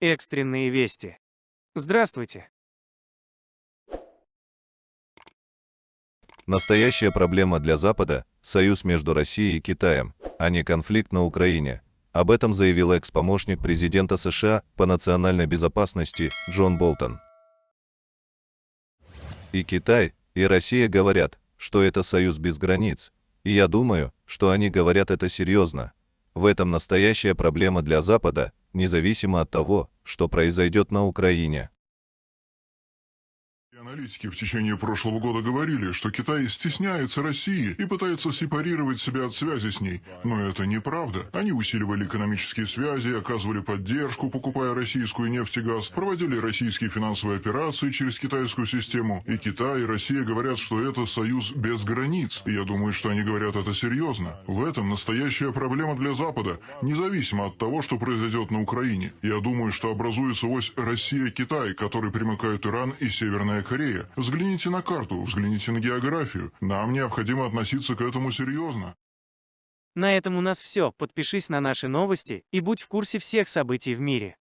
Экстренные вести. Здравствуйте. Настоящая проблема для Запада – союз между Россией и Китаем, а не конфликт на Украине. Об этом заявил экс-помощник президента США по национальной безопасности Джон Болтон. И Китай, и Россия говорят, что это союз без границ. И я думаю, что они говорят это серьезно. В этом настоящая проблема для Запада, независимо от того, что произойдет на Украине. Аналитики в течение прошлого года говорили, что Китай стесняется России и пытается сепарировать себя от связи с ней. Но это неправда. Они усиливали экономические связи, оказывали поддержку, покупая российскую нефть и газ, проводили российские финансовые операции через китайскую систему. И Китай, и Россия говорят, что это союз без границ. И я думаю, что они говорят это серьезно. В этом настоящая проблема для Запада, независимо от того, что произойдет на Украине. Я думаю, что образуется ось Россия-Китай, к которой примыкают Иран и Северная Корея. Взгляните на карту, взгляните на географию. Нам необходимо относиться к этому серьезно. На этом у нас все. Подпишись на наши новости и будь в курсе всех событий в мире.